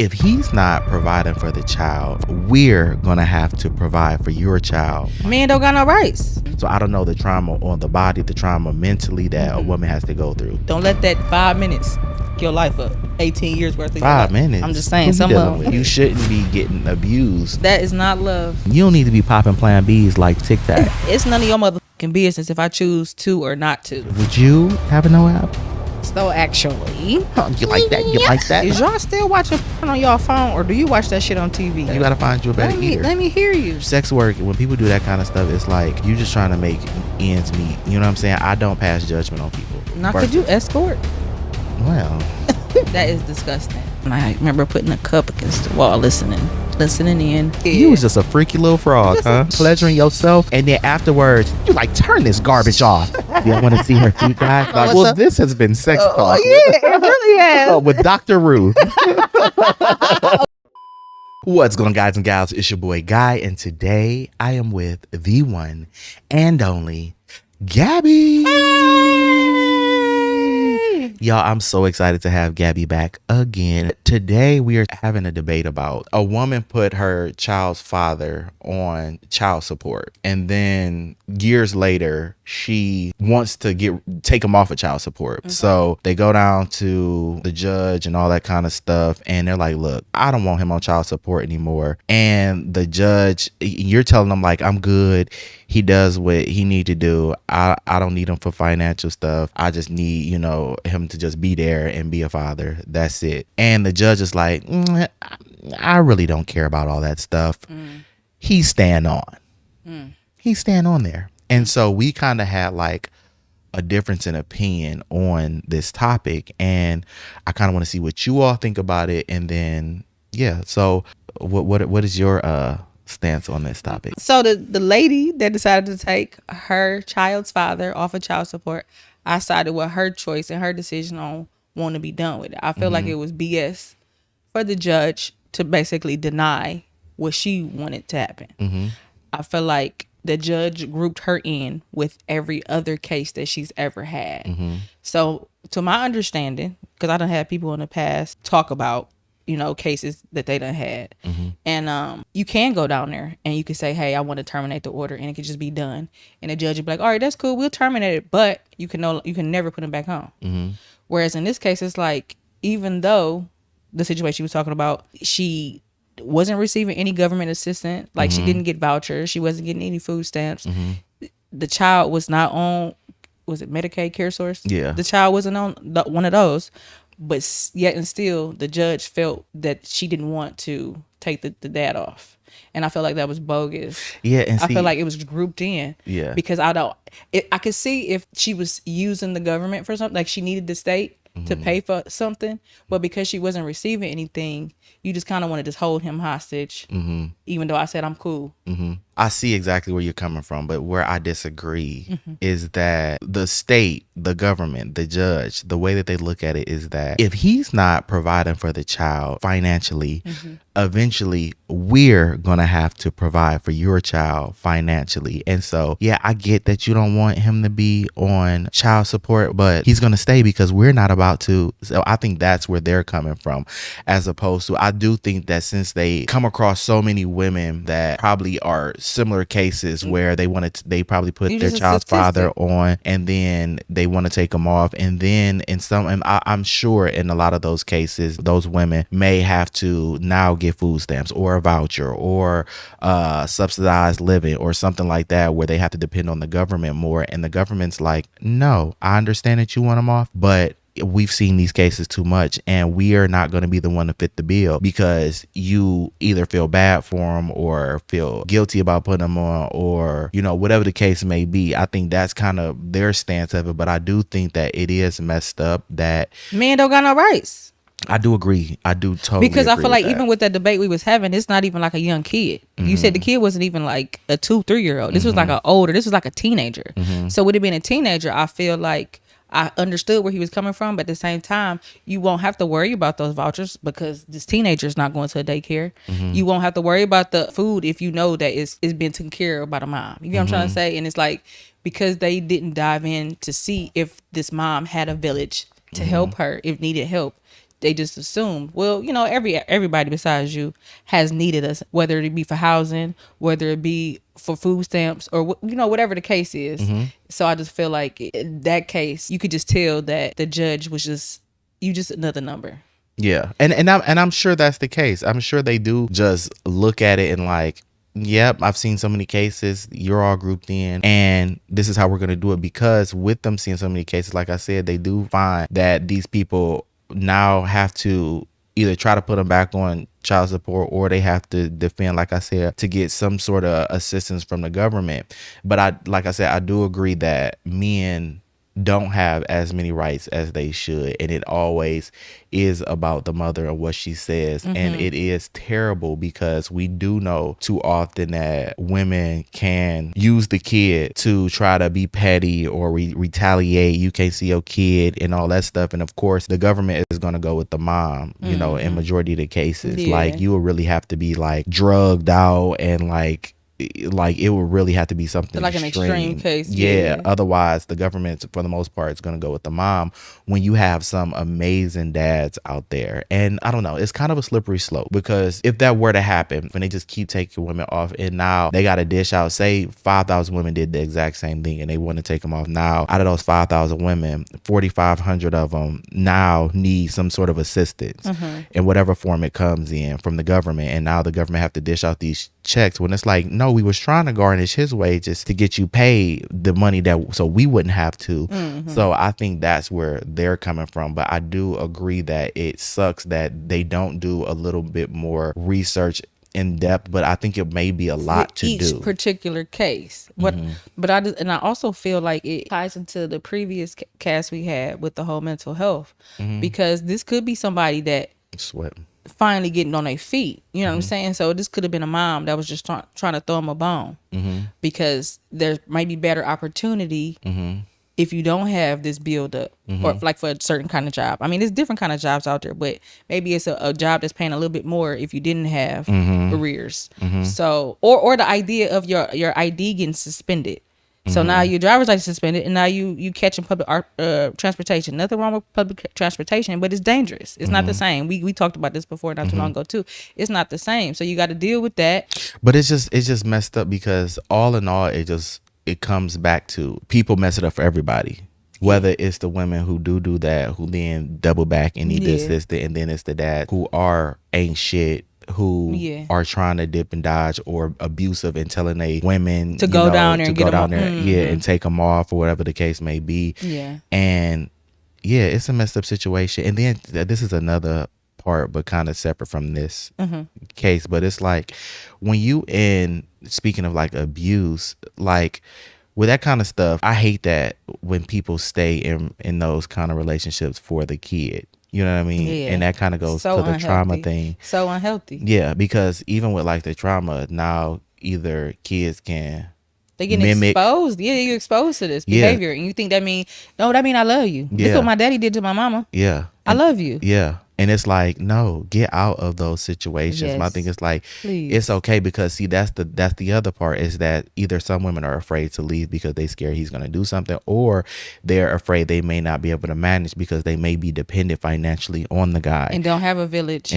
If he's not providing for the child, we're gonna have to provide for your child. Men don't got no rights. So I don't know the trauma on the body, the trauma mentally that a woman has to go through. Don't let that 5 minutes your life up. 18 years worth of your 5 life. minutes. I'm just saying, Who some you of dealing with? You shouldn't be getting abused. that is not love. You don't need to be popping Plan Bs like Tic Tac. It's none of your motherfucking business if I choose to or not to. Would you have a no app? So actually, You like that? You like that? is y'all still watching on y'all phone, or do you watch that shit on TV? You gotta find you a better eater. Let me hear you. Sex work, when people do that kind of stuff, it's like you just trying to make ends meet. You know what I'm saying? I don't pass judgment on people. Now, could you escort? Well, That is disgusting. I remember putting a cup against the wall, listening in. you was just a freaky little frog, huh? Pleasuring yourself, and then afterwards, you like, turn this garbage off. You don't want to see her feet, guys? Like, well, this has been Sex Talk. Yeah, it really has. With Dr. Ruth. What's going on, guys and gals? It's your boy Guy, and today I am with the one and only Gabby. Y'all, I'm so excited to have Gabby back again. Today we are having a debate about a woman put her child's father on child support, and then years later she wants to take him off of child support. Okay. So they go down to the judge and all that kind of stuff, and they're like, look, I don't want him on child support anymore. And the judge, you're telling them like, I'm good, he does what he need to do, I don't need him for financial stuff, I just need, him to just be there and be a father, that's it. And the judge is like, I really don't care about all that stuff. He's staying on. He's staying on there. And so we kind of had like a difference in opinion on this topic, and I kind of want to see what you all think about it. And then so what is your stance on this topic? So the lady that decided to take her child's father off of child support, I sided with her choice and her decision on wanting to be done with it. I feel like it was BS for the judge to basically deny what she wanted to happen. I feel like the judge grouped her in with every other case that she's ever had. So to my understanding, because I done had people in the past talk about, cases that they done had. And you can go down there and you can say, hey, I want to terminate the order, and it could just be done. And the judge would be like, all right, that's cool, we'll terminate it, but you can never put him back on. Whereas in this case, it's like, even though the situation she was talking about, she wasn't receiving any government assistance, like she didn't get vouchers, she wasn't getting any food stamps. The child was not on, was it Medicaid Care Source? Yeah. The child wasn't on one of those. But yet and still, the judge felt that she didn't want to take the dad off. And I felt like that was bogus. Yeah, and I feel like it was grouped in. Yeah. Because I could see if she was using the government for something, like she needed the state to pay for something, but because she wasn't receiving anything, you just kind of want to just hold him hostage, even though I said I'm cool. I see exactly where you're coming from, but where I disagree is that the state, the government, the judge, the way that they look at it is that if he's not providing for the child financially, eventually we're gonna have to provide for your child financially. And so I get that you don't want him to be on child support, but he's gonna stay because we're not about to. So I think that's where they're coming from, as opposed to, I do think that since they come across so many women that probably are similar cases where they probably put their child's father on, and then they want to take them off, and then I'm sure in a lot of those cases, those women may have to now get food stamps or a voucher or subsidized living or something like that, where they have to depend on the government more. And the government's like, no, I understand that you want them off, but we've seen these cases too much, and we are not going to be the one to fit the bill, because you either feel bad for them or feel guilty about putting them on, or whatever the case may be. I think that's kind of their stance of it, but I do think that it is messed up that Men don't got no rights. I do agree. I do totally because I agree feel like with that. even with that debate we was having, it's not even like a young kid. You said the kid wasn't even like a 2-3-year-old. This was like this was like a teenager. So with it being a teenager, I feel like I understood where he was coming from, but at the same time, you won't have to worry about those vouchers because this teenager is not going to a daycare. You won't have to worry about the food if you know that it's been taken care of by the mom. You get what I'm trying to say? And it's like, because they didn't dive in to see if this mom had a village to help her if needed help, they just assumed, well, you know, everybody besides you has needed us, whether it be for housing, whether it be for food stamps, or you know, whatever the case is. So I just feel like in that case, you could just tell that the judge was just another number. Yeah. And I'm sure that's the case. I'm sure they do just look at it and like, yep, I've seen so many cases. You're all grouped in, and this is how we're going to do it. Because with them seeing so many cases, like I said, they do find that these people now have to either try to put them back on child support, or they have to defend, like I said, to get some sort of assistance from the government. But like I said, I do agree that men don't have as many rights as they should, and it always is about the mother and what she says. And it is terrible, because we do know too often that women can use the kid to try to be petty or retaliate. You can't see your kid and all that stuff, and of course the government is going to go with the mom, you know, in majority of the cases. Like, you would really have to be like drugged out, and like it would really have to be something like an extreme case. Yeah. Otherwise, the government, for the most part, is going to go with the mom, when you have some amazing dads out there. And I don't know, it's kind of a slippery slope, because if that were to happen, when they just keep taking women off, and now they got to dish out, say 5,000 women did the exact same thing and they want to take them off. Now, out of those 5,000 women, 4,500 of them now need some sort of assistance in whatever form it comes in from the government. And now the government have to dish out these checks, when it's like, no, we was trying to garnish his wages to get you paid the money that, so we wouldn't have to. So I think that's where they're coming from. But I do agree that it sucks that they don't do a little bit more research in depth, but I think it may be a lot to do. Each particular case. But I also feel like it ties into the previous cast we had with the whole mental health, because this could be somebody that finally getting on their feet. You know what I'm saying? So this could have been a mom that was just trying to throw him a bone, because there might be better opportunity if you don't have this build up, or like for a certain kind of job. I mean, there's different kind of jobs out there, but maybe it's a job that's paying a little bit more if you didn't have careers. So, or the idea of your ID getting suspended. So now your driver's license suspended, and now you catching public transportation. Nothing wrong with public transportation, but it's dangerous. It's not the same. We talked about this before not too long ago too. It's not the same. So you got to deal with that. But it's just messed up, because all in all, it comes back to people mess it up for everybody. Whether it's the women who do that, who then double back and need the assistant, and then it's the dad who ain't shit, who are trying to dip and dodge, or abusive and telling they women to go down there and take them off, or whatever the case may be. And it's a messed up situation. And then this is another part, but kind of separate from this case. But it's like, when you speaking of like abuse, like with that kind of stuff, I hate that when people stay in those kind of relationships for the kid. You know what I mean? And that kind of goes to the trauma thing. So unhealthy. Yeah, because even with like the trauma, now either kids can they get exposed. Yeah, you're exposed to this behavior, and you think that mean I love you. Look what my daddy did to my mama. I love you. And it's like, no, get out of those situations. My thing is like, it's okay, because see, that's the other part, is that either some women are afraid to leave because they scared he's going to do something, or they're afraid they may not be able to manage because they may be dependent financially on the guy and don't have a village.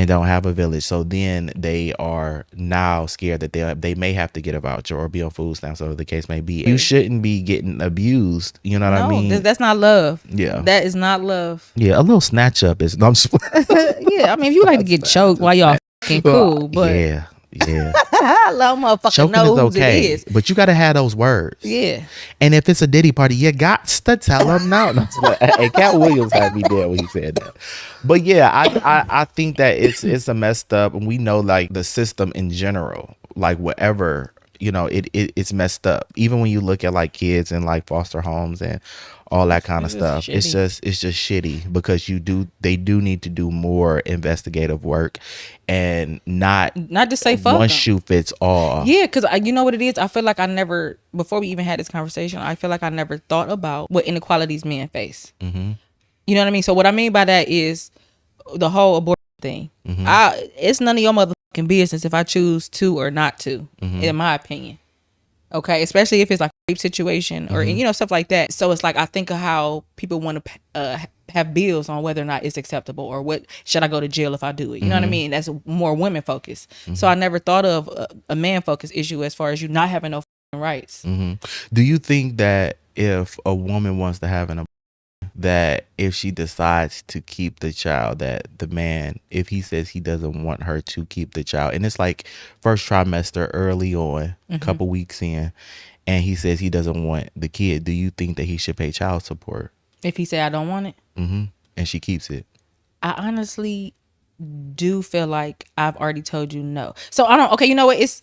So then they are now scared that they may have to get a voucher or be on food stamps, or the case may be. You shouldn't be getting abused. You know what I mean? That's not love. Yeah, that is not love. Yeah, a little snatch up is. No, I'm just yeah, I mean, if you like to get choked while y'all fucking cool, but yeah. I love motherfucking choking knows is okay, it is. but you gotta have those words. Yeah. And if it's a Diddy party, you got to tell them no. And Cat Williams had me there when he said that. But yeah, I think that it's a messed up, and we know like the system in general, like whatever, you know, it's messed up. Even when you look at like kids in like foster homes and all that kind of stuff, it's just shitty, because they do need to do more investigative work, and not just say fuck one them. Shoe fits all. Yeah, because you know what it is, I feel like I never, before we even had this conversation, I feel like I never thought about what inequalities men face. You know what I mean? So what I mean by that is the whole abortion thing. It's none of your motherfucking business if I choose to or not to, in my opinion. Okay, especially if it's like a rape situation or you know, stuff like that. So it's like, I think of how people want to have bills on whether or not it's acceptable, or what should I go to jail if I do it. You know what I mean? That's more women focused. So I never thought of a man focused issue as far as you not having no rights. Do you think that if a woman wants to have an abortion, that if she decides to keep the child, that the man, if he says he doesn't want her to keep the child, and it's like first trimester early on, a couple weeks in, and he says he doesn't want the kid, do you think that he should pay child support? If he say I don't want it, and she keeps it? I honestly do feel like I've already told you no. So I don't. Okay, you know what? It's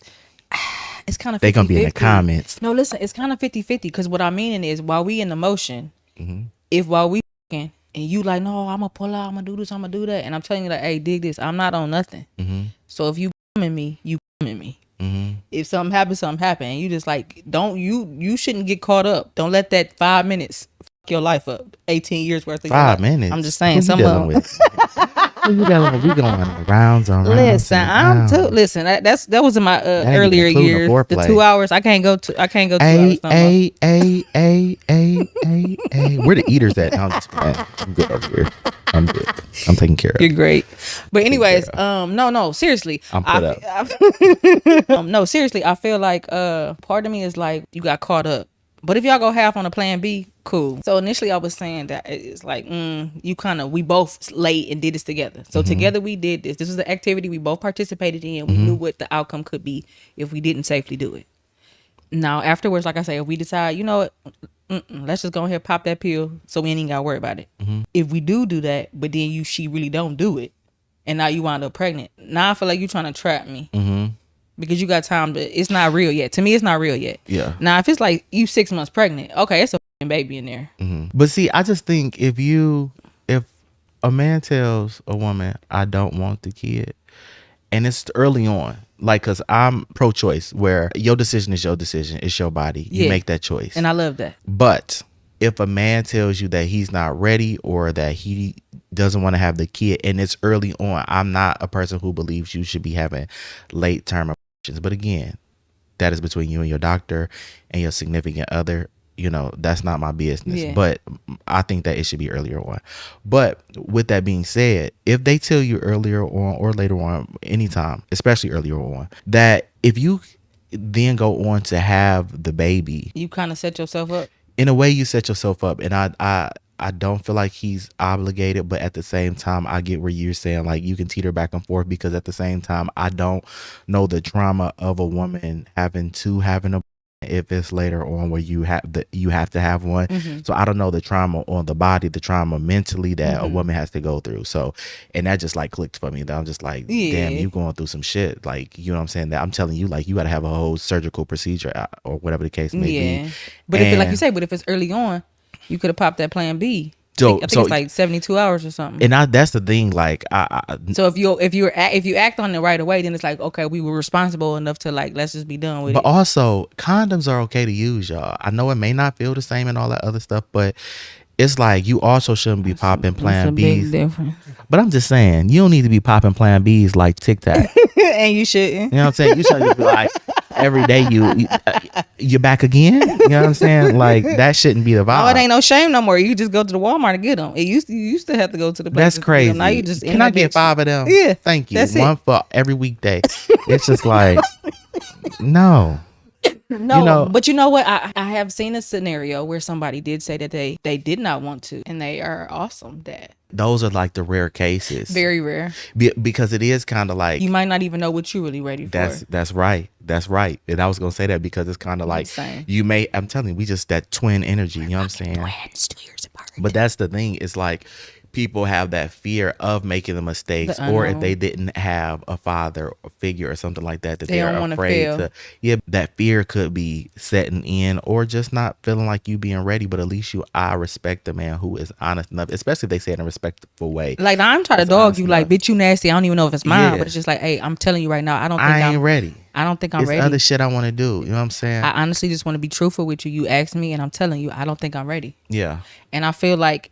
kind of 50-50. They gonna be in the comments. No, listen, it's kind of 50-50 because what I mean is while we in the motion, if while we and you like, no, I'm gonna pull out, I'm gonna do this, I'm gonna do that, and I'm telling you like, hey, dig this, I'm not on nothing. So if you in me, you in me. If something happens, something happen, and you just like, don't you shouldn't get caught up. Don't let that 5 minutes fuck your life up. 18 years worth of 5 minutes. I'm just saying, some of them. We going rounds on rounds. Listen, I'm too. Listen, that was in my earlier years. The 2 hours, I can't go 2 hours. No We're the eaters at. No, I'm just playing. I'm good over here. I'm good. I'm taking care of. You're great. But anyways, no, seriously. I'm put up. No, seriously, I feel like part of me is like you got caught up. But if y'all go half on a plan B, cool. So initially I was saying that it's like, we both late and did this together. So together we did this. This was an activity we both participated in. We knew what the outcome could be if we didn't safely do it. Now afterwards, like I say, if we decide, you know what, let's just go ahead and pop that pill so we ain't even got to worry about it. If we do that, but then she really don't do it, and now you wind up pregnant. Now I feel like you trying to trap me. Because you got time it's not real yet. To me, it's not real yet. Yeah. Now, if it's like you 6 months pregnant, okay, it's a baby in there. But see, I just think if a man tells a woman, I don't want the kid, and it's early on, like, cause I'm pro-choice, where your decision is your decision. It's your body. You make that choice. And I love that. But if a man tells you that he's not ready or that he doesn't want to have the kid and it's early on, I'm not a person who believes you should be having late term abortions. But again, that is between you and your doctor and your significant other. You know, that's not my business. Yeah. But I think that it should be earlier on. But with that being said, if they tell you earlier on or later on, anytime, especially earlier on, that if you then go on to have the baby, you kind of set yourself up. In a way, you set yourself up. And I don't feel like he's obligated, but at the same time, I get where you're saying, like, you can teeter back and forth, because at the same time, I don't know the trauma of a woman having a if it's later on where you have to have one. So I don't know the trauma on the body, the trauma mentally that a woman has to go through. So, and that just like clicked for me. That I'm just like, damn, you going through some shit. Like, you know what I'm saying? That I'm telling you, like, you got to have a whole surgical procedure or whatever the case may be. But if, like you say, but if it's early on, you could have popped that plan B. I think it's like 72 hours or something. And that's the thing. Like, so if you act on it right away, then it's like, okay, we were responsible enough to, like, let's just be done with it. But also, condoms are okay to use, y'all. I know it may not feel the same and all that other stuff, but it's like you also shouldn't be popping Plan Bs. Big difference. But I'm just saying, you don't need to be popping Plan Bs like Tic Tac. And you shouldn't. You know what I'm saying? You shouldn't be like, every day you're back again. You know what I'm saying? Like, that shouldn't be the vibe. Oh, it ain't no shame no more. You just go to the Walmart and get them. You used to have to go to the place. That's crazy. Now you just can I get 5 of them? Yeah, thank you. That's one for every weekday. It's just like, no. No, you know, but you know what? I have seen a scenario where somebody did say that they did not want to, and they are awesome. That those are like the rare cases. Very rare. Because it is kind of like, you might not even know what you're really ready for. That's right. That's right. And I was gonna say that because it's kind of like, you may, I'm telling you, we just that twin energy. You know what I'm saying? Twins, 2 years apart. But that's the thing. It's like, people have that fear of making the mistakes, or if they didn't have a father figure or something like that, they are afraid to. Yeah, that fear could be setting in, or just not feeling like you being ready. But at least I respect the man who is honest enough, especially if they say it in a respectful way. Like, I'm trying to dog you, like, bitch, you nasty. I don't even know if it's mine, but it's just like, hey, I'm telling you right now, I ain't ready. I don't think I'm ready. It's other shit I want to do. You know what I'm saying? I honestly just want to be truthful with you. You asked me, and I'm telling you, I don't think I'm ready. Yeah. And I feel like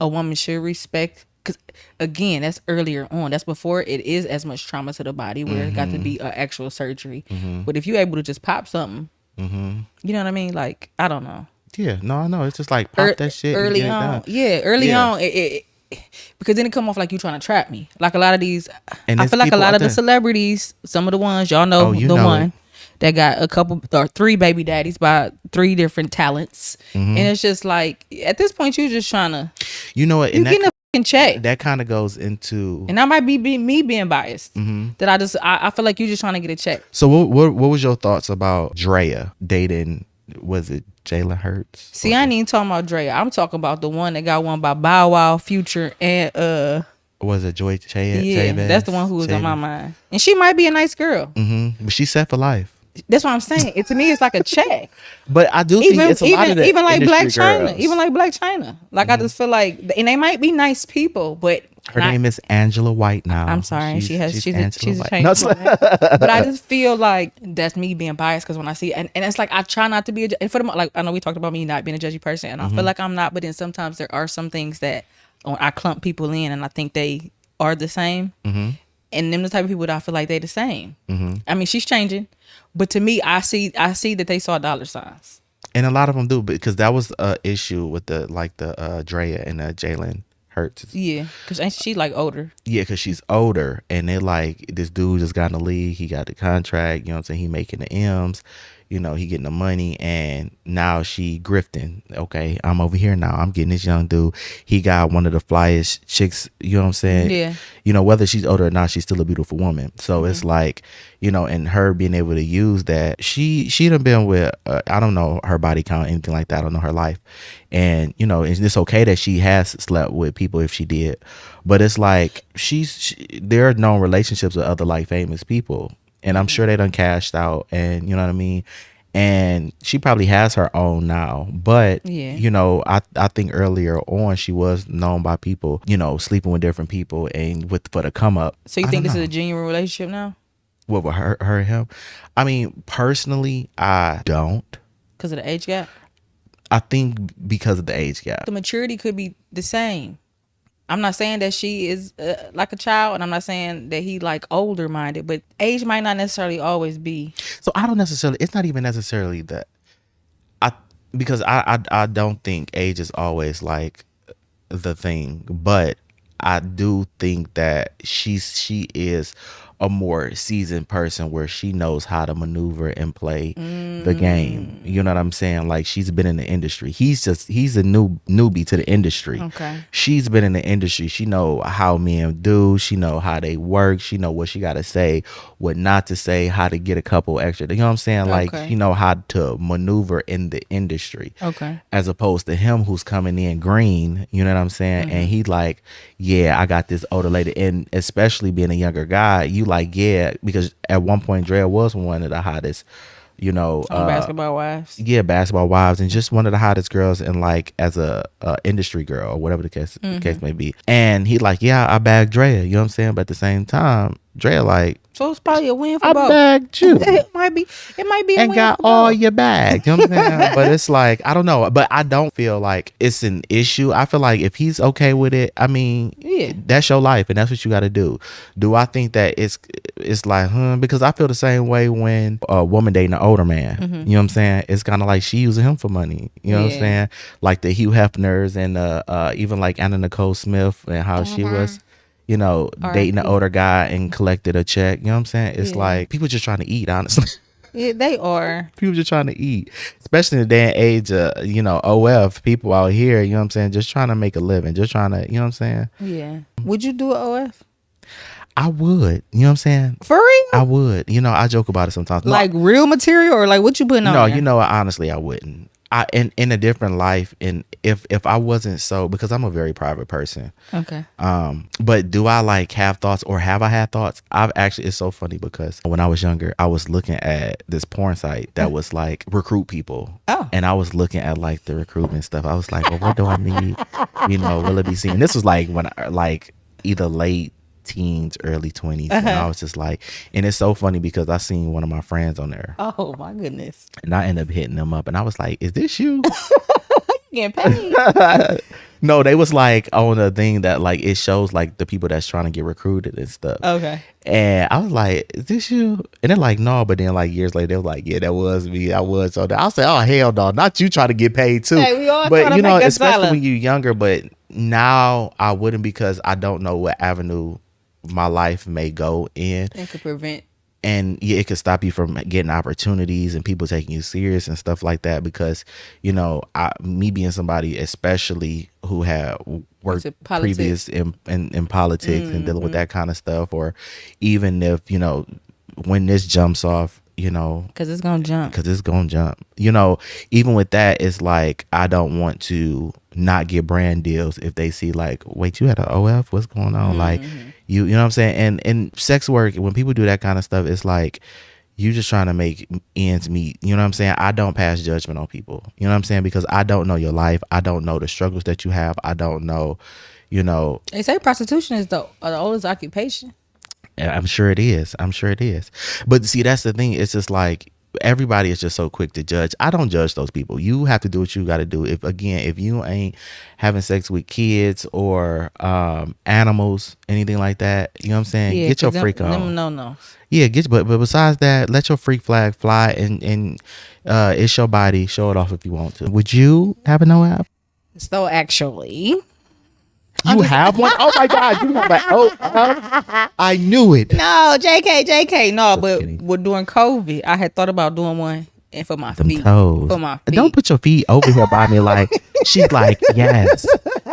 a woman should respect, because again, that's earlier on. That's before it is as much trauma to the body where it got to be an actual surgery. But if you're able to just pop something, you know what I mean? Like, I don't know. Yeah, no, I know. It's just like pop that shit and early get it on. done. Yeah, early Yeah. on. Because then it come off like you trying to trap me. Like a lot of these, And I there's feel like a people lot out of the there. celebrities, some of the ones y'all Oh, know, you the know it. one that got a couple or 3 baby daddies by 3 different talents, Mm-hmm. and it's just like at this point you just trying to You know what? you And getting a fucking check, that kind of goes into. and that might be me being biased. Mm-hmm. That I feel like you just trying to get a check. So what was your thoughts about Drea dating? Was it Jalen Hurts? See, I ain't even talking about Dre. I'm talking about the one that got one by Bow Wow, Future, and Was it Joy Chavez? yeah, that's the one who was on my mind. And she might be a nice girl. Mm-hmm. But she's set for life. That's what I'm saying. To me, it's like a check. But I do think it's a lot of the even like industry Black China, girls. even like Black China. Like I just feel like, and they might be nice people, but Her name is Angela White now. I'm sorry, she's a White. change. No, But I just feel like that's me being biased because when I see and it's like I try not to be and for the like I know we talked about me not being a judgy person, and I feel like I'm not, but then sometimes there are some things that I clump people in, and I think they are the same. And them the type of people that I feel like they the same. I mean, she's changing, but to me, I see that they saw dollar signs. And a lot of them do, because that was a issue with the Drea and Jalen Hurts. Yeah, because ain't she like older? Yeah, because she's older, and they like this dude just got in the league. He got the contract. You know what I'm saying? He making the M's. You know, he getting the money, and now she grifting. Okay, I'm over here now. I'm getting this young dude. He got one of the flyest chicks. You know what I'm saying? Yeah. You know, whether she's older or not, she's still a beautiful woman. So it's like, you know, and her being able to use that, she done been with, I don't know her body count, anything like that. I don't know her life. And, you know, it's okay that she has slept with people if she did. But it's like, there are known relationships with other like famous people. And I'm sure they done cashed out, and you know what I mean? And she probably has her own now. But, you know, I think earlier on she was known by people, you know, sleeping with different people and for the come up. So you think this is a genuine relationship now? What, with her and him? I mean, personally, I don't. Because of the age gap? I think because of the age gap. The maturity could be the same. I'm not saying that she is like a child, and I'm not saying that he like older minded, but age might not necessarily always be. So I don't necessarily, it's not even necessarily that. Because I don't think age is always like the thing, but I do think that she is a more seasoned person where she knows how to maneuver and play the game. You know what I'm saying? Like, she's been in the industry. He's a newbie to the industry. Okay. She's been in the industry. She know how men do. She know how they work. She know what she got to say, what not to say, how to get a couple extra. You know what I'm saying? Like, she know how to maneuver in the industry. Okay. As opposed to him who's coming in green, you know what I'm saying? And he like, yeah, I got this older lady. And especially being a younger guy, you like, yeah, because at one point Drea was one of the hottest, you know, Basketball wives. Yeah, basketball wives, and just one of the hottest girls in like as a industry girl or whatever the case may be. And he like, yeah, I bagged Drea, you know what I'm saying? But at the same time, Drea like, so it's probably a win for I both. bagged you. It might be a and win got for all both. your bags. You know what I'm saying? But it's like, I don't know. But I don't feel like it's an issue. I feel like if he's okay with it, I mean, that's your life and that's what you got to do. Do I think that it's like, because I feel the same way when a woman dating an older man. You know what I'm saying? It's kind of like she using him for money. You know what I'm saying? Like the Hugh Hefners and even like Anna Nicole Smith and how she was, you know, dating an older guy and collected a check. You know what I'm saying? It's like people just trying to eat, honestly. Yeah, they are. People just trying to eat, especially in the day and age of, you know, OF people out here, you know what I'm saying? Just trying to make a living, just trying to, you know what I'm saying? Yeah. Would you do an OF? I would, you know what I'm saying? For real? I would. You know, I joke about it sometimes. Like real material or like what you putting on? No, there? you know, honestly, I wouldn't. In a different life, and if I wasn't so, because I'm a very private person. Okay. But do I like have thoughts, or have I had thoughts? I've actually, it's so funny because when I was younger, I was looking at this porn site that was like recruit people. Oh. And I was looking at like the recruitment stuff. I was like, well, what do I need? You know, will it be seen? This was like when I, like either late teens, early 20s. And I was just like, and it's so funny because I seen one of my friends on there. Oh my goodness. And I ended up hitting them up and I was like, is this you? getting paid. No, they was like on a thing that like it shows like the people that's trying to get recruited and stuff. Okay. And I was like, is this you? And they're like, no. But then like years later, they was like, yeah, that was me. I was on that. I said, oh hell no, not you trying to get paid too. Hey, we all but tryna you know, make a especially dollar. when you're younger. But now I wouldn't, because I don't know what avenue my life may go in. It could prevent. And yeah, it could stop you from getting opportunities and people taking you serious and stuff like that. Because, you know, me being somebody, especially who had worked previous in politics and dealing with that kind of stuff, or even if, you know, when this jumps off, you know, because it's gonna jump, you know, even with that, it's like I don't want to not get brand deals if they see like, wait, you had an OF, what's going on? Like you know what I'm saying? And sex work, when people do that kind of stuff, it's like you just trying to make ends meet. You know what I'm saying? I don't pass judgment on people. You know what I'm saying? Because I don't know your life. I don't know the struggles that you have. I don't know, you know. They say prostitution is the oldest occupation. I'm sure it is. But see, that's the thing. It's just like everybody is just so quick to judge. I don't judge those people. You have to do what you got to do. If you ain't having sex with kids or animals, anything like that, you know what I'm saying? Yeah, get your freak on. No. Yeah, but besides that, let your freak flag fly, and it's your body. Show it off if you want to. Would you have a no app? So actually, you have one? Oh my God, you have an I knew it. No, JK. No, but kidding. During COVID, I had thought about doing one, and for my feet. Toes. For my feet. Don't put your feet over here by me like she's like, yes.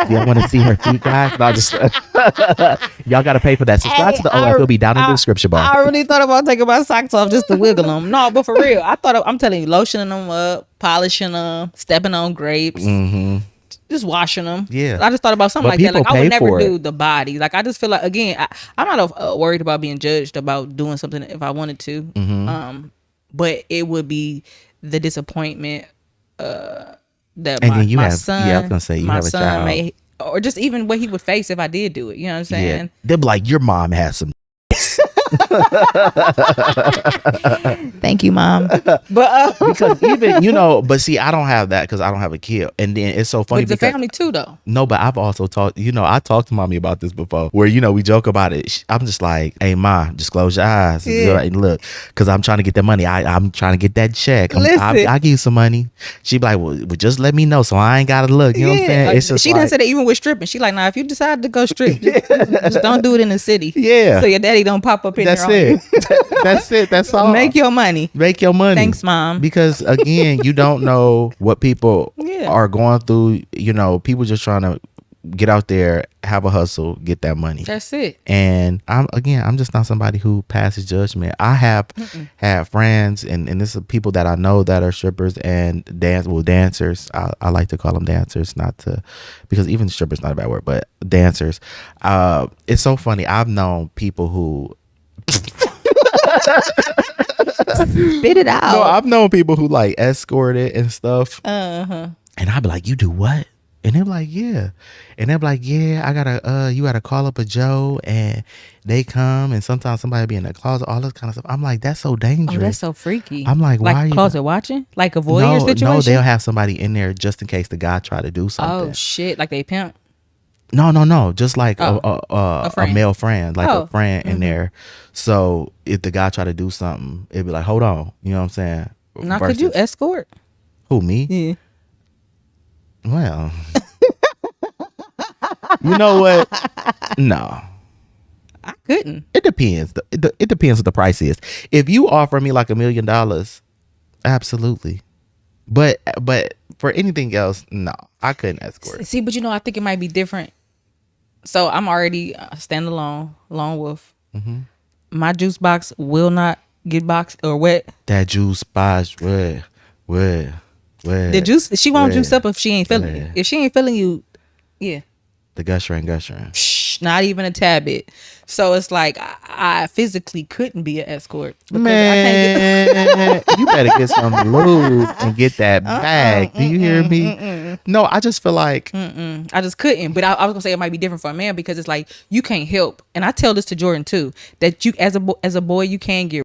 Y'all want to see her feet, guys? No, just y'all got to pay for that. Subscribe to the OF. It'll be down in the description bar. I really thought about taking my socks off just to wiggle them. No, but for real, I'm telling you, lotioning them up, polishing them, stepping on grapes. Just washing them. Yeah. I just thought about something But like that. Like, I would never do it. the body. Like, I just feel like, again, I'm not worried about being judged about doing something if I wanted to. But it would be the disappointment that my son. Yeah, I was gonna say you have a child, or just even what he would face if I did do it. You know what I'm saying? Yeah. They'll be like, your mom has some. Thank you, Mom. But because even, you know, but see, I don't have that because I don't have a kid. And then it's so funny with the family too, though. No, but I've also talked, you know, I talked to mommy about this before, where, you know, we joke about it. I'm just like, hey, Ma, just close your eyes. Yeah. Look, because I'm trying to get that money. I'm trying to get that check. I'll give you some money. She be like, well, just let me know so I ain't got to look. You know what I'm saying? It's just she didn't say that even with stripping. She like, nah, if you decide to go strip, just don't do it in the city. Yeah. So your daddy don't pop up in That's there. That's it. That's all. Make your money. Thanks, Mom. Because again, you don't know what people are going through. You know, people just trying to get out there, have a hustle, get that money. That's it. And I'm just not somebody who passes judgment. I have had friends, and this is people that I know that are strippers and dancers. I like to call them dancers, because even strippers not a bad word, but dancers. It's so funny. I've known people who. Spit it out. No, I've known people who like escorted and stuff. And I'd be like, you do what? And they're like, yeah. And they're like, yeah, you gotta call up a Joe and they come, and sometimes somebody be in the closet, all this kind of stuff. I'm like, that's so dangerous. Oh, that's so freaky. I'm like, why are you closet watching? Like a voyeur situation? No, they'll have somebody in there just in case the guy try to do something. Oh shit, like they pimp? No, just like a male friend, like a friend in there. So if the guy try to do something, it'd be like, hold on, you know what I'm saying? Now, could you escort? Who, me? Yeah. Well, you know what? No, I couldn't. It depends. It depends what the price is. If you offer me like $1 million, absolutely. But for anything else, no, I couldn't escort. See, but I think it might be different. So I'm already standalone, lone wolf. My juice box will not get boxed or wet. That juice box, wet. The juice, she won't juice up if she ain't feeling you. If she ain't feeling you, yeah. The gushering. Not even a tad bit. So it's like I physically couldn't be an escort. Man, you better get some lube and get that bag. Do you hear me? No, I just feel like I just couldn't. But I was gonna say it might be different for a man, because it's like you can't help. And I tell this to Jordan too, that you as a boy you can get.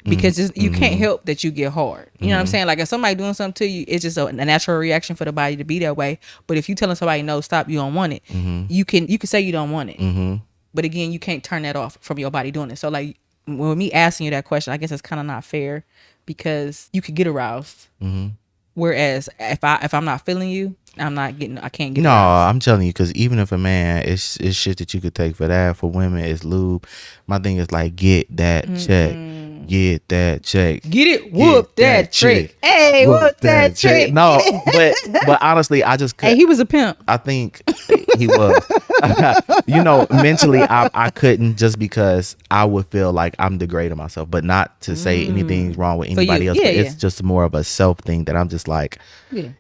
because you can't help that you get hard. You know what I'm saying? Like if somebody doing something to you, it's just a natural reaction for the body to be that way. But if you telling somebody no, stop, you don't want it, you can say you don't want it. But again, you can't turn that off from your body doing it. So like when me asking you that question, I guess it's kind of not fair because you could get aroused. Whereas if I'm not feeling you, I can't get No, aroused. I'm telling you, because even if a man, it's shit that you could take for that. For women, it's lube. My thing is like, get that check. Get that check. Get it, whoop that trick. Hey, whoop that trick. No, but honestly, I just couldn't. Hey, he was a pimp. I think he was. Mentally, I couldn't, just because I would feel like I'm degrading myself. But not to say anything's wrong with anybody else. Yeah, but it's just more of a self thing that I'm just like.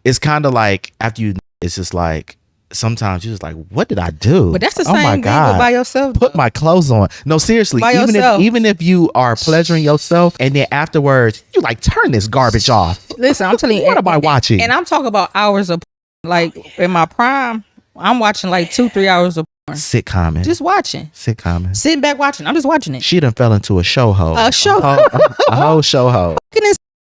It's kind of like after you. It's just like sometimes you're just like, what did I do? But that's the same thing by yourself. Put my clothes on. No, seriously. By even yourself. even if you are pleasuring yourself and then afterwards you like turn this garbage off. Listen, I'm telling you, what am I watching? And I'm talking about hours of like in my prime. I'm watching like 2-3 hours of porn. Sitcom. Just watching. Sitcom. Sitting back watching. I'm just watching it. She done fell into a show hoe. A show. A whole show hoe.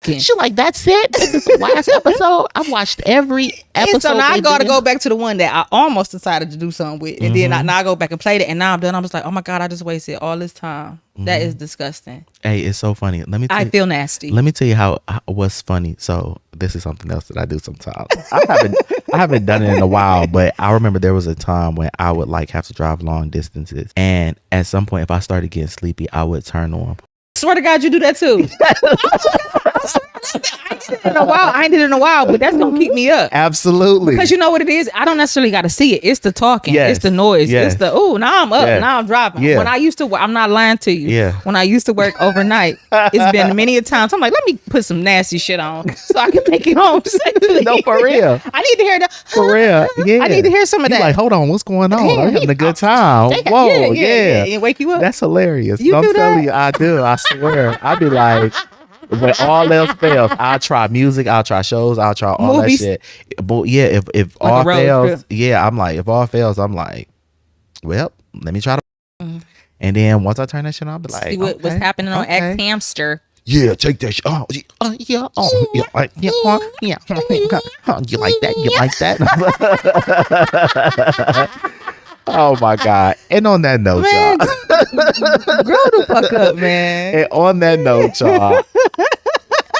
She like, that's it. This is the last episode. I've watched every episode. And so now I gotta go back to the one that I almost decided to do something with, and then now I go back and play it, and now I'm done. I'm just like, oh my god, I just wasted all this time. That is disgusting. Hey, it's so funny. Let me. I feel nasty. Let me tell you how what's funny. So this is something else that I do sometimes. I haven't done it in a while, but I remember there was a time when I would like have to drive long distances, and at some point, if I started getting sleepy, I would turn on. Swear to God, you do that too. I ain't did it in a while, but that's gonna keep me up. Absolutely. Because you know what it is? I don't necessarily got to see it. It's the talking. Yes. It's the noise. Yes. It's the, now I'm up. Yes. Now I'm driving. Yeah. When I used to work, I'm not lying to you. Yeah. When I used to work overnight, it's been many a times. I'm like, let me put some nasty shit on so I can make it home safely. No, for real. I need to hear that. For real. Yeah. I need to hear some of that. Like, hold on, what's going on? I'm having a good time. Whoa, yeah. It wake you up. That's hilarious. You do I'm telling that? you, I do. I swear. I'd be like, when all else fails, I'll try music, I'll try shows, I'll try all Movies. that shit. But yeah, if Like all a road fails, trip. yeah, I'm like, if all fails, I'm like, well, let me try to. And then once I turn that shit on, I'll be like, See what's happening on X Hamster. Yeah, take that shit. Oh, yeah, yeah, you like that? You like that? Oh my God. And on that note, Man, y'all. grow the fuck up, man. And on that note, y'all,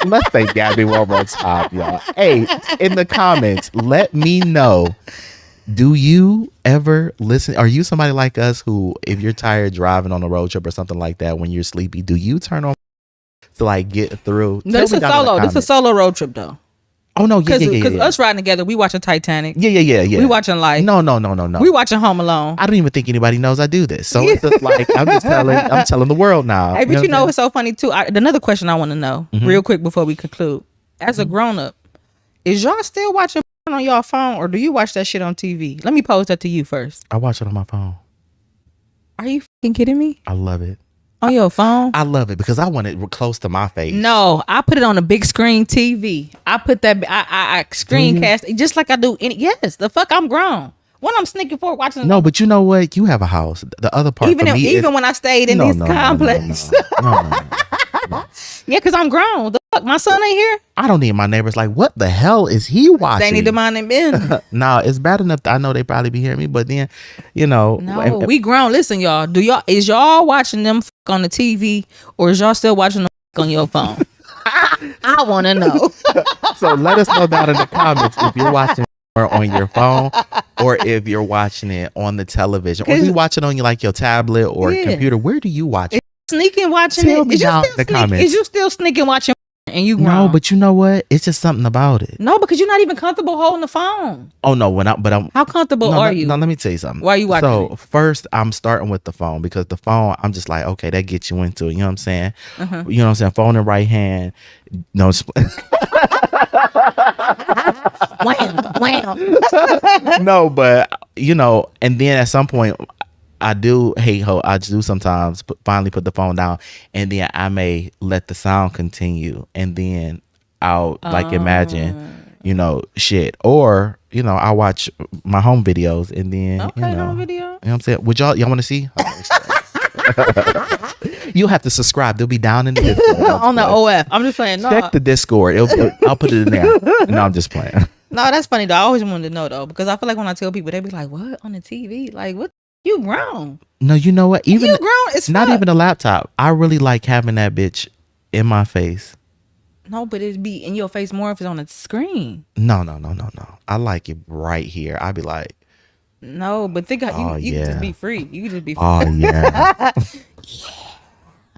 let's thank Gabby one more time, y'all. Hey, in the comments, let me know. Do you ever listen? Are you somebody like us who, if you're tired driving on a road trip or something like that, when you're sleepy, do you turn on to like get through? No, this is solo. This is a solo road trip though. Oh no, yeah. Because us riding together, we watching Titanic. Yeah. We watching Life. No. We watching Home Alone. I don't even think anybody knows I do this. So it's just like I'm telling the world now. Hey, but you know what's so funny too? Another question I want to know real quick before we conclude. As a grown up, is y'all still watching on y'all phone, or do you watch that shit on TV? Let me pose that to you first. I watch it on my phone. Are you fucking kidding me? I love it. On your phone? I love it because I want it close to my face. No, I put it on a big screen TV. I put that I screencast it just like I do any. Yes, the fuck, I'm grown. When I'm sneaking forward watching. No, but you know what? You have a house. The other part even for me even when I stayed in this complex. No. Yeah, because I'm grown. The fuck, my son ain't here. I don't need my neighbors like, what the hell is he watching? They need to mind their business. No, it's bad enough. I know they probably be hearing me, but then, No, we grown. Listen, y'all. Is y'all watching them on the TV, or is y'all still watching them on your phone? I want to know. So let us know down in the comments if you're watching or on your phone, or if you're watching it on the television, or if you watch it on your tablet or computer. Where do you watch it? Sneaking watching Tell it. me down in the comments. Is you still sneaking watching and you grown? No, but you know what? It's just something about it. No, because you're not even comfortable holding the phone. Oh no, I'm. How comfortable are you? No, let me tell you something. Why are you watching? So first, I'm starting with the phone because the phone, I'm just like, okay, that gets you into it. You know what I'm saying? You know what I'm saying? Phone in right hand. No. Wham. No, but and then at some point, I do sometimes finally put the phone down, and then I may let the sound continue, and then I'll imagine, shit, or I watch my home videos, and then home video. You know what I'm saying? Would y'all want to see? You'll have to subscribe. They'll be down in the Discord. On the OF. I'm just playing. No. Check the Discord. I'll put it in there. No, I'm just playing. No, that's funny though. I always wanted to know though, because I feel like when I tell people, they be like, "What on the TV? Like, what? You grown? No, you know what? Even you grown? It's not even a laptop. I really like having that bitch in my face. No, but it'd be in your face more if it's on the screen. No. I like it right here. I'd be like, no, but think how you can just be free. You can just be free. Oh yeah.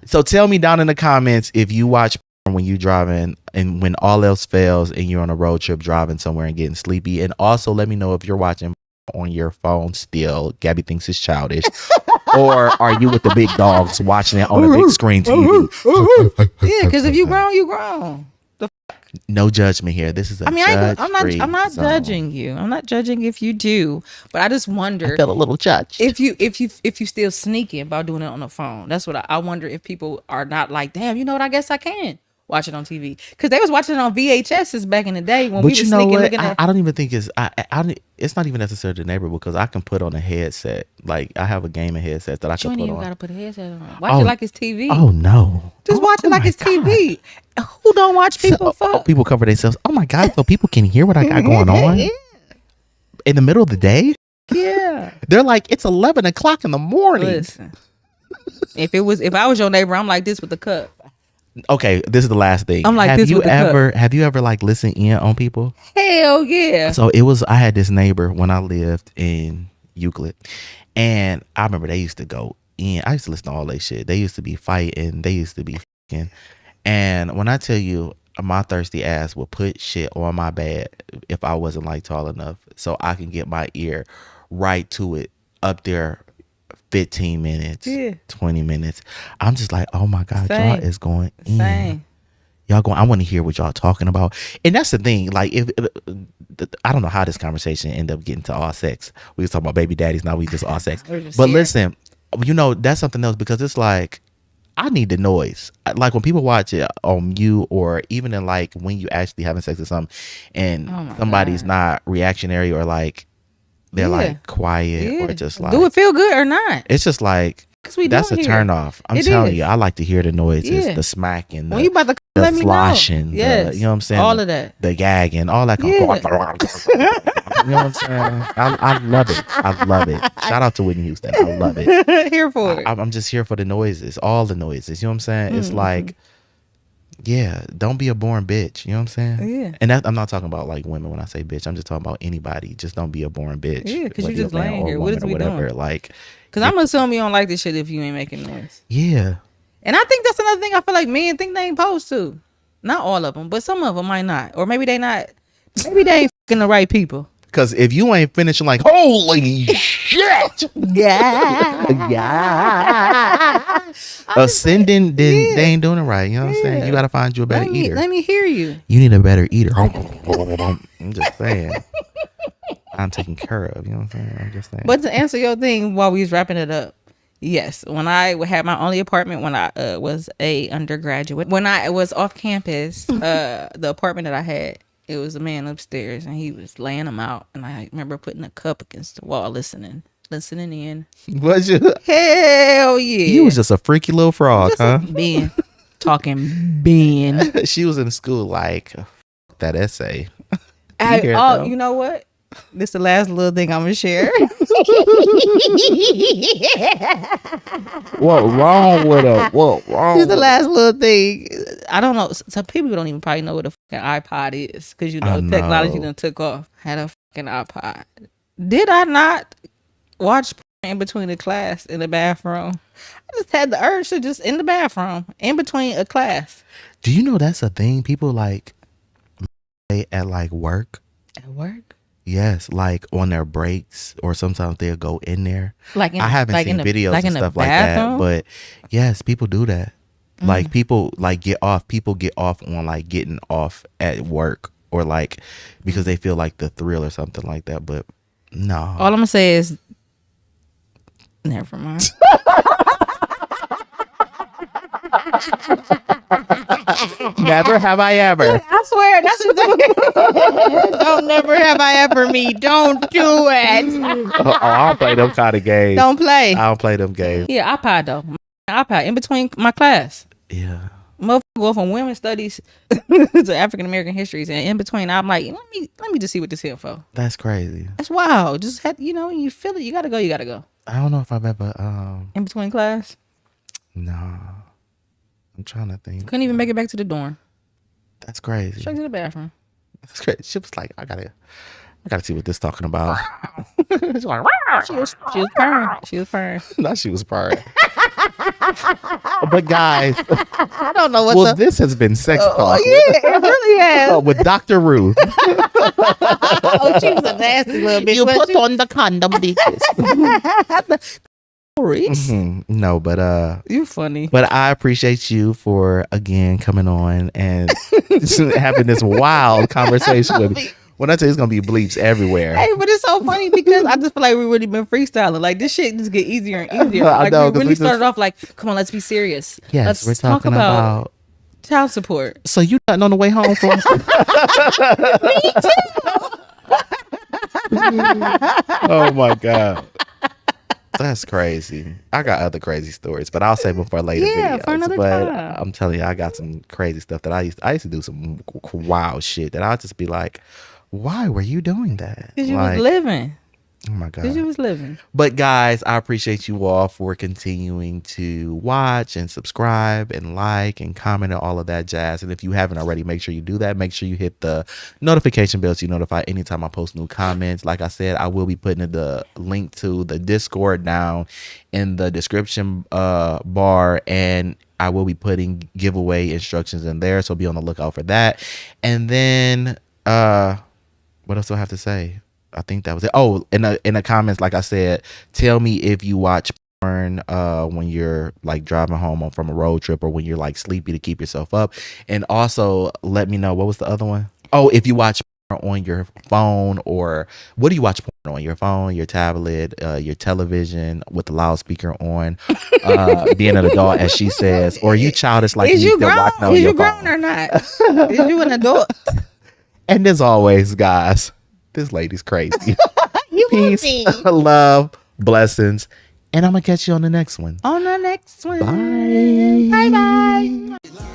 So tell me down in the comments if you watch when you driving and when all else fails and you're on a road trip driving somewhere and getting sleepy. And also let me know if you're watching on your phone still. Gabby thinks it's childish. Or are you with the big dogs watching it on a big screen TV? Yeah, because if you grown, you grown. No judgment here. This is a I'm not judging you. I'm not judging if you do, but I just wonder. I felt a little judged. If you still sneaking about doing it on the phone. That's what I wonder if people are not like, damn, you know what? I guess I can watch it on TV because they was watching it on VHSs back in the day when we was sneaking looking at. I don't even think it's it's not even necessarily the neighbor because I can put on a headset. Like I have a gaming headset that I can put on. You don't even gotta put a headset on. Watch it like it's TV. Oh no. Just watch it like it's TV. Who don't watch people fuck? People cover themselves. Oh my God, so people can hear what I got going on in the middle of the day? Yeah. They're like, it's 11 o'clock in the morning. Listen. If I was your neighbor, I'm like this with the cup. Okay, this is the last thing. I'm like have this you with the cup. Have you ever like listened in on people? Hell yeah. So I had this neighbor when I lived in Euclid, and I remember they used to go in. I used to listen to all that shit. They used to be fighting. They used to be fucking. And when I tell you, my thirsty ass would put shit on my bed if I wasn't like tall enough, so I can get my ear right to it up there. 15 minutes, 20 minutes. I'm just like, oh my God, y'all is going in. Same. Y'all going, I want to hear what y'all talking about. And that's the thing. Like, if I don't know how this conversation ended up getting to all sex. We was talking about baby daddies. Now we just all sex. But listen, you know, that's something else because it's like, I need the noise. Like when people watch it on you or even in like when you actually having sex with something and somebody's not reactionary or like, they're like quiet or just like. Do it feel good or not? It's just like that's a turn off. I'm telling you, I like to hear the noises, the smacking, when you about to the sloshing, yes, you know what I'm saying? All of that. The gagging, all that. You know what I'm saying? I love it. I love it. Shout out to Whitney Houston. I love it. Here for it. I'm just here for the noises, all the noises. You know what I'm saying? It's like, yeah, don't be a boring bitch. You know what I'm saying? Yeah. And I'm not talking about like women when I say bitch. I'm just talking about anybody. Just don't be a boring bitch. Yeah, because you just laying here. What is we doing? Like, because I'm assuming you don't like this shit if you ain't making noise. Yeah. And I think that's another thing I feel like men think they ain't supposed to. Not all of them, but some of them might not. Or maybe they not. Maybe they ain't fucking the right people. Because if you ain't finishing like, holy shit. Yeah. Ascending, then they ain't doing it right. You know what I'm saying? You got to find you a better eater. Let me hear you. You need a better eater. I'm just saying. I'm taken care of. You know what I'm saying? I'm just saying. But to answer your thing while we was wrapping it up. Yes, when I had my only apartment when I was a undergraduate. When I was off campus, the apartment that I had, it was a man upstairs and he was laying them out. And I remember putting a cup against the wall listening in. Was you? Hell yeah. You was just a freaky little frog, huh? Ben. Talking Ben. She was in school like, that essay. You know what? This is the last little thing I'm going to share. What wrong with her? What wrong? This is the last little thing. I don't know. Some people don't even probably know what a fucking iPod is because, you know, technology done took off. Had a fucking iPod. Did I not watch in between the class in the bathroom? I just had the urge to just in the bathroom in between a class. Do you know that's a thing? People like at like work. At work? Yes, like on their breaks, or sometimes they'll go in there. Like I haven't seen videos and stuff like that, but yes, people do that. Like people like get off. People get off on like getting off at work, or like because they feel like the thrill or something like that. But no, all I'm gonna say is, never mind. Never have I ever. I swear, that's what don't never have I ever me. Don't do it. Oh, I don't play them kind of games. Don't play. I don't play them games. Yeah, iPod though. iPod in between my class. Yeah. Motherfucker go from women's studies to African American histories, and in between, I'm like, let me just see what this here for. That's crazy. That's wild. Just had, you feel it. You gotta go. I don't know if I've ever In between class. no. I'm trying to think. Couldn't even make it back to the dorm. That's crazy. Straight to the bathroom. That's crazy. She was like, I gotta see what this talking about. She's like, She was purring. She was purring. no, she was purring. But guys, I don't know what this has been Sex Talk. Yeah, it really has. With Dr. Ruth. Oh, she was a nasty little bitch. You put she? on the condom, bitches. No, but you funny. But I appreciate you for again coming on and having this wild conversation with me. When I tell you it's gonna be bleeps everywhere. Hey, but it's so funny because I just feel like we really been freestyling. Like this shit just get easier and easier. I Like know, we really started off like, come on, let's be serious. Yes, let's we're talking about child support. So you nothing on the way home from? Me too. Oh my God. That's crazy. I got other crazy stories, but I'll save them for later videos. For another time. I'm telling you, I got some crazy stuff that I used to do some wild shit that I'll just be like, why were you doing that? Because you was living. Oh my God. Because you was living. But guys, I appreciate you all for continuing to watch and subscribe and like and comment and all of that jazz. And if you haven't already, make sure you do that. Make sure you hit the notification bell so you notify anytime I post new comments. Like I said, I will be putting the link to the Discord down in the description bar, and I will be putting giveaway instructions in there. So be on the lookout for that. And then what else do I have to say? I think that was it. Oh, in the comments, like I said, tell me if you watch porn when you're like driving home from a road trip or when you're like sleepy to keep yourself up. And also let me know, what was the other one? Oh, if you watch porn on your phone, or what do you watch porn on? Your phone, your tablet, your television with the loudspeaker on, being an adult, as she says, or are you childish like is you you grown? watching on Is your you grown phone? or not? Is you an adult? And as always, guys, this lady's crazy. Peace, love, blessings, and I'm gonna catch you on the next one. On the next one. Bye. Bye bye.